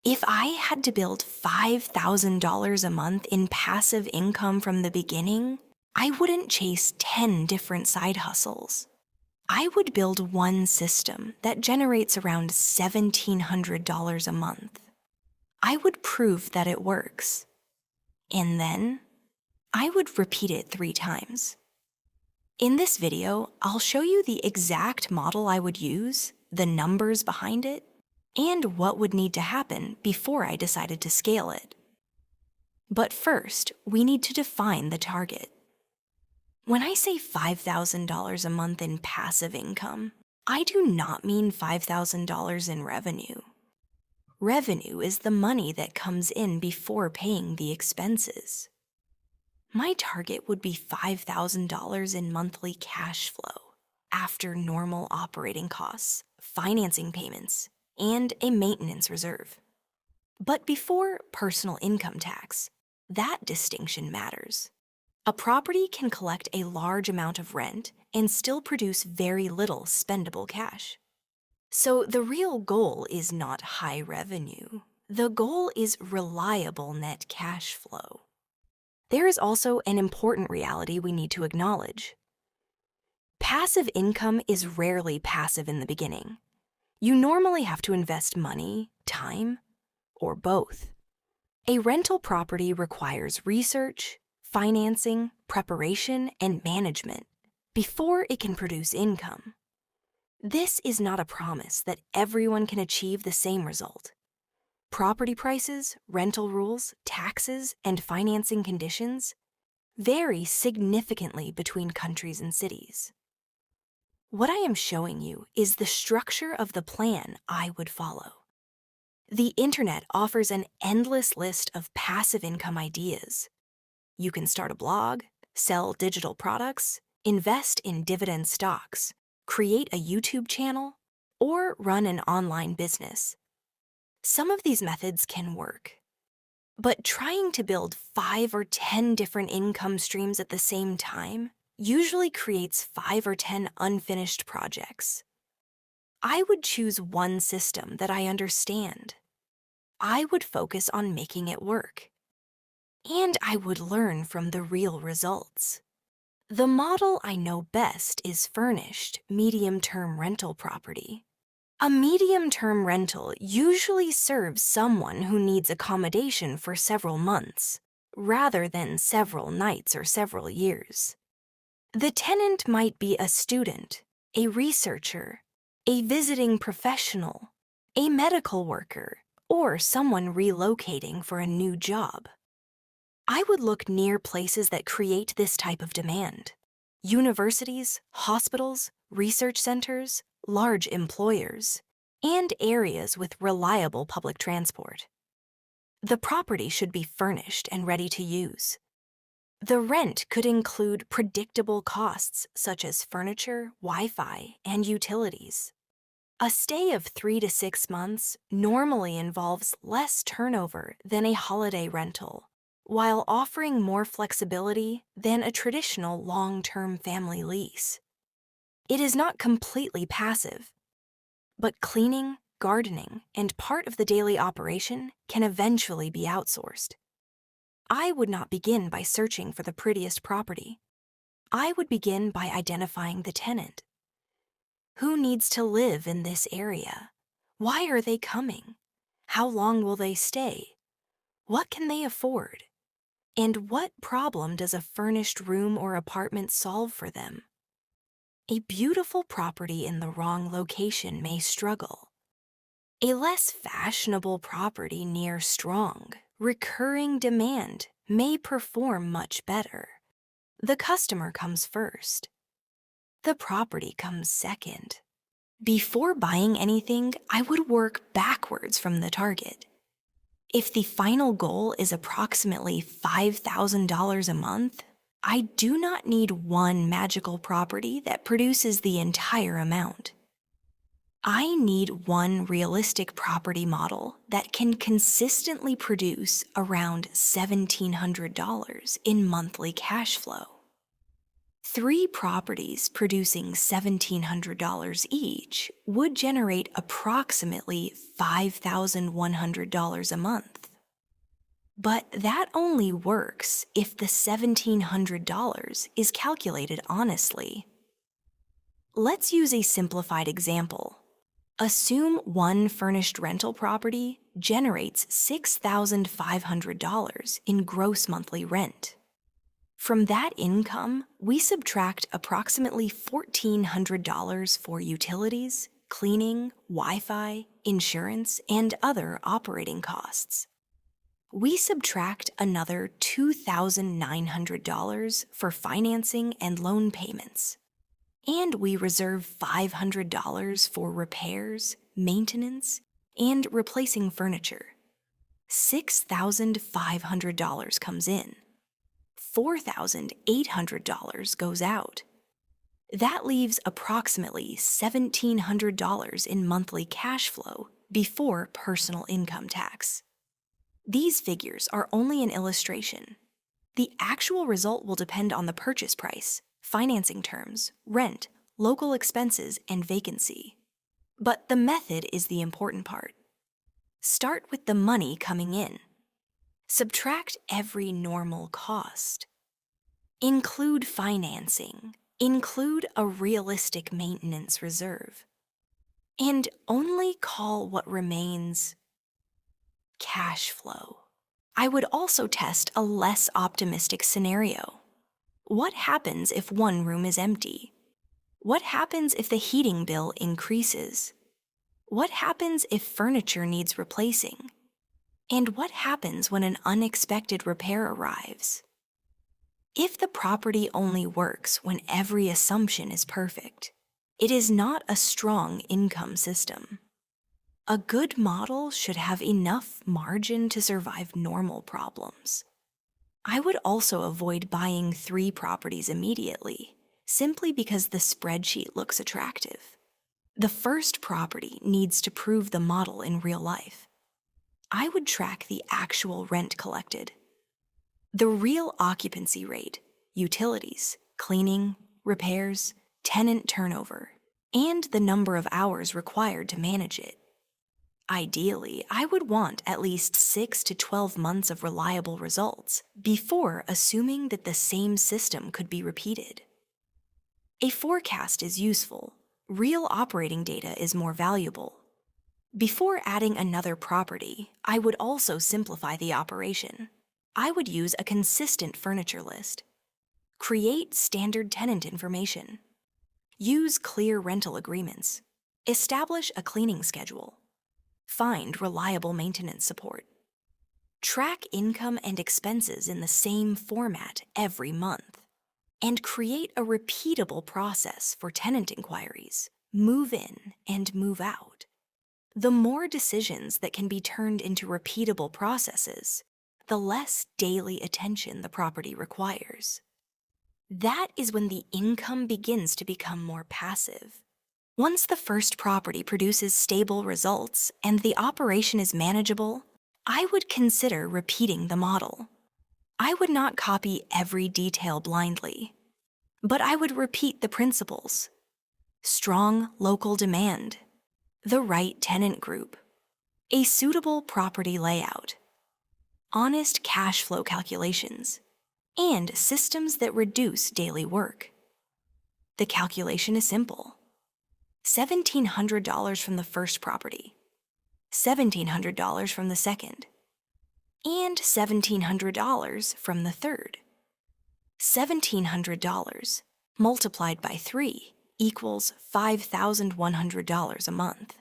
If I had to build $5,000 a month in passive income from the beginning, I wouldn't chase 10 different side hustles. I would build one system that generates around $1,700 a month. I would prove that it works. And then I would repeat it 3 times. In this video, I'll show you the exact model I would use, the numbers behind it, and what would need to happen before I decided to scale it. But first, we need to define the target. When I say $5,000 a month in passive income, I do not mean $5,000 in revenue. Revenue is the money that comes in before paying the expenses. My target would be $5,000 in monthly cash flow after normal operating costs, financing payments, and a maintenance reserve. But before personal income tax, that distinction matters. A property can collect a large amount of rent and still produce very little spendable cash. So the real goal is not high revenue. The goal is reliable net cash flow. There is also an important reality we need to acknowledge. Passive income is rarely passive in the beginning. You normally have to invest money, time, or both. A rental property requires research, financing, preparation, and management before it can produce income. This is not a promise that everyone can achieve the same result. Property prices, rental rules, taxes, and financing conditions vary significantly between countries and cities. What I am showing you is the structure of the plan I would follow. The internet offers an endless list of passive income ideas. You can start a blog, sell digital products, invest in dividend stocks, create a YouTube channel, or run an online business. Some of these methods can work. But trying to build 5 or 10 different income streams at the same time usually creates 5 or 10 unfinished projects. I would choose one system that I understand. I would focus on making it work. And I would learn from the real results. The model I know best is furnished medium-term rental property. A medium-term rental usually serves someone who needs accommodation for several months, rather than several nights or several years. The tenant might be a student, a researcher, a visiting professional, a medical worker, or someone relocating for a new job. I would look near places that create this type of demand: universities, hospitals, research centers, large employers, and areas with reliable public transport. The property should be furnished and ready to use. The rent could include predictable costs such as furniture, Wi-Fi, and utilities. A stay of 3 to 6 months normally involves less turnover than a holiday rental, while offering more flexibility than a traditional long-term family lease. It is not completely passive, but cleaning, gardening, and part of the daily operation can eventually be outsourced. I would not begin by searching for the prettiest property. I would begin by identifying the tenant. Who needs to live in this area? Why are they coming? How long will they stay? What can they afford? And what problem does a furnished room or apartment solve for them? A beautiful property in the wrong location may struggle. A less fashionable property near strong, recurring demand may perform much better. The customer comes first. The property comes second. Before buying anything, I would work backwards from the target. If the final goal is approximately $5,000 a month, I do not need one magical property that produces the entire amount. I need one realistic property model that can consistently produce around $1,700 in monthly cash flow. 3 properties producing $1,700 each would generate approximately $5,100 a month. But that only works if the $1,700 is calculated honestly. Let's use a simplified example. Assume one furnished rental property generates $6,500 in gross monthly rent. From that income, we subtract approximately $1,400 for utilities, cleaning, Wi-Fi, insurance, and other operating costs. We subtract another $2,900 for financing and loan payments. And we reserve $500 for repairs, maintenance, and replacing furniture. $6,500 comes in. $4,800 goes out. That leaves approximately $1,700 in monthly cash flow before personal income tax. These figures are only an illustration. The actual result will depend on the purchase price, financing terms, rent, local expenses, and vacancy. But the method is the important part. Start with the money coming in. Subtract every normal cost. Include financing. Include a realistic maintenance reserve. And only call what remains cash flow. I would also test a less optimistic scenario. What happens if one room is empty? What happens if the heating bill increases? What happens if furniture needs replacing? And what happens when an unexpected repair arrives? If the property only works when every assumption is perfect, it is not a strong income system. A good model should have enough margin to survive normal problems. I would also avoid buying 3 properties immediately, simply because the spreadsheet looks attractive. The first property needs to prove the model in real life. I would track the actual rent collected, the real occupancy rate, utilities, cleaning, repairs, tenant turnover, and the number of hours required to manage it. Ideally, I would want at least 6 to 12 months of reliable results before assuming that the same system could be repeated. A forecast is useful. Real operating data is more valuable. Before adding another property, I would also simplify the operation. I would use a consistent furniture list. Create standard tenant information. Use clear rental agreements. Establish a cleaning schedule. Find reliable maintenance support. Track income and expenses in the same format every month. And create a repeatable process for tenant inquiries, move in, and move out. The more decisions that can be turned into repeatable processes, the less daily attention the property requires. That is when the income begins to become more passive. Once the first property produces stable results and the operation is manageable, I would consider repeating the model. I would not copy every detail blindly, but I would repeat the principles. Strong local demand, the right tenant group, a suitable property layout, honest cash flow calculations, and systems that reduce daily work. The calculation is simple. $1,700 from the first property, $1,700 from the second, and $1,700 from the third. $1,700 multiplied by 3 equals $5,100 a month.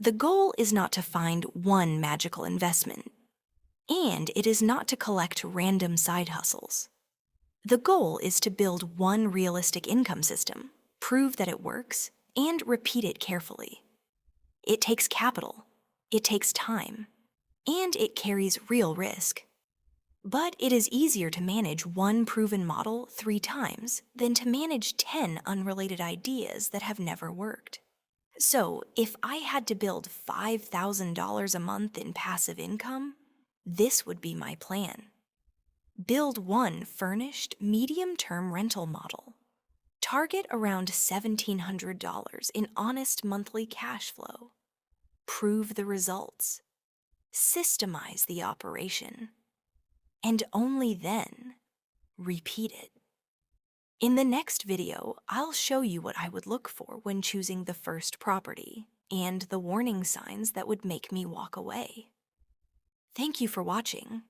The goal is not to find one magical investment, and it is not to collect random side hustles. The goal is to build one realistic income system, prove that it works, and repeat it carefully. It takes capital, it takes time, and it carries real risk. But it is easier to manage one proven model 3 times than to manage 10 unrelated ideas that have never worked. So, if I had to build $5,000 a month in passive income, this would be my plan. Build one furnished, medium-term rental model. Target around $1,700 in honest monthly cash flow. Prove the results. Systemize the operation. And only then, repeat it. In the next video, I'll show you what I would look for when choosing the first property and the warning signs that would make me walk away. Thank you for watching.